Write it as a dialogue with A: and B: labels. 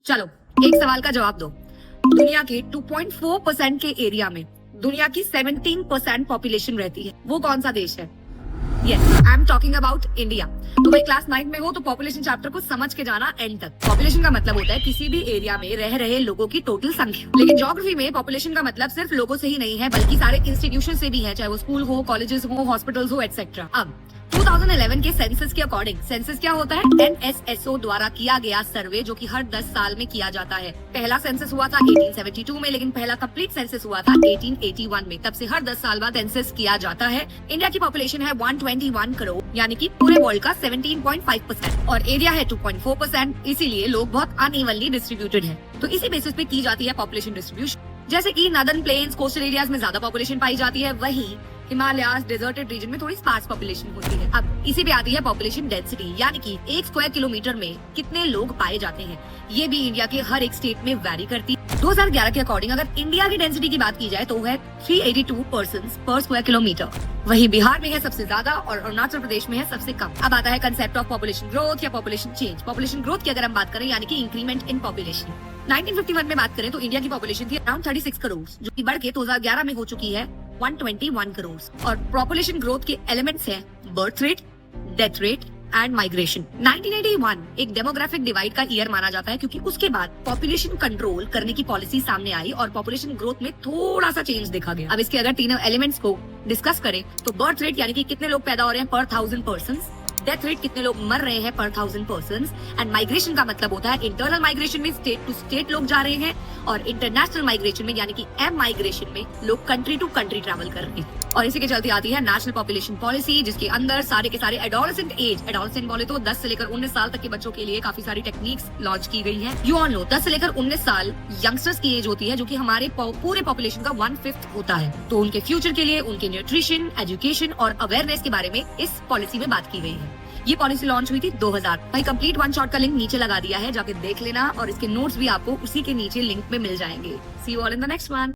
A: चलो एक सवाल का जवाब दो। दुनिया के 2.4% के एरिया में दुनिया की 17% पॉपुलेशन रहती है, वो कौन सा देश है? Yes, I am talking about India. तो भाई क्लास 9 में हो तो पॉपुलेशन चैप्टर को समझ के जाना एंड तक। पॉपुलेशन का मतलब होता है किसी भी एरिया में रह रहे लोगों की टोटल संख्या, लेकिन ज्योग्राफी में पॉपुलेशन का मतलब सिर्फ लोगों से ही नहीं है बल्कि सारे इंस्टीट्यूशन से भी है, चाहे वो स्कूल हो, कॉलेजेस हो, हॉस्पिटल्स हो एटसेट्रा। अब 2011 के सेंसस के अकॉर्डिंग, सेंसस क्या होता है? NSSO द्वारा किया गया सर्वे जो कि हर 10 साल में किया जाता है। पहला सेंसस हुआ था 1872 में, लेकिन पहला कंप्लीट सेंसस हुआ था 1881 में। तब से हर 10 साल बाद सेंसस किया जाता है। इंडिया की पॉपुलेशन है 121 करोड़, यानी कि पूरे वर्ल्ड का 17.5%, और एरिया है 2.4%, इसीलिए लोग बहुत अनइवनली डिस्ट्रीब्यूटेड है। तो इसी बेसिस पे की जाती है पॉपुलेशन डिस्ट्रीब्यूशन। जैसे कि नॉर्दर्न प्लेन्स, कोस्टल एरियाज में ज्यादा पॉपुलेशन पाई जाती है, वहीं हिमालयाज, डेजर्टेड रीजन में थोड़ी स्पार्स पॉपुलेशन होती है। अब इसी पे आती है पॉपुलेशन डेंसिटी, यानी कि 1 स्क्वायर किलोमीटर में कितने लोग पाए जाते हैं। ये भी इंडिया के हर एक स्टेट में वैरी करती है। 2011 के अकॉर्डिंग अगर इंडिया की डेंसिटी की बात की जाए तो है 382 पर्सन्स पर स्क्वायर किलोमीटर। वहीं बिहार में है सबसे ज्यादा और अरुणाचल प्रदेश में है सबसे कम। अब आता है कंसेप्ट ऑफ पॉपुलेशन ग्रोथ या पॉपुलेशन चेंज। पॉपुलेशन ग्रोथ की अगर हम बात करें, यानी कि इंक्रीमेंट इन पॉपुलेशन, 1951 में बात करें तो इंडिया की पॉपुलेशन थी अराउंड 36 करोड़, जो कि बढ़ के 2011 में हो चुकी है 121 करोड़। और पॉपुलेशन ग्रोथ के एलिमेंट्स हैं birth rate, death rate and migration. 1981 एक डेमोग्राफिक डिवाइड का ईयर माना जाता है, क्योंकि उसके बाद पॉपुलेशन कंट्रोल करने की पॉलिसी सामने आई और पॉपुलेशन ग्रोथ में थोड़ा सा चेंज देखा गया। अब इसके अगर तीनों एलिमेंट्स को डिस्कस करें तो बर्थ रेट यानी कि कितने लोग पैदा हो रहे हैं पर 1000 पर्सन्स, डेथ रेट कितने लोग मर रहे हैं पर 1000 पर्सन्स, एंड माइग्रेशन का मतलब होता है इंटरनल माइग्रेशन में स्टेट टू स्टेट लोग जा रहे हैं, और इंटरनेशनल माइग्रेशन में यानी कि एम माइग्रेशन में लोग कंट्री टू कंट्री ट्रैवल कर रहे हैं। और इसी के चलते आती है नेशनल पॉपुलेशन पॉलिसी, जिसके अंदर सारे के सारे एडोलेसेंट एज, एडोलेसेंट बोले तो 10 से लेकर 19 साल तक के बच्चों के लिए काफी सारी टेक्निक्स लॉन्च की गई है। यू ऑल नो 10 से लेकर 19 साल यंगस्टर्स की एज होती है, जो कि हमारे पूरे पॉपुलेशन का 1/5 होता है। तो उनके फ्यूचर के लिए उनके न्यूट्रिशन, एजुकेशन और अवेयरनेस के बारे में इस पॉलिसी में बात की गई है। ये पॉलिसी लॉन्च हुई थी 2000। भाई कंप्लीट वन शॉट का लिंक नीचे लगा दिया है, जाके देख लेना, और इसके नोट्स भी आपको उसी के नीचे लिंक में मिल जाएंगे। See you all in the next one.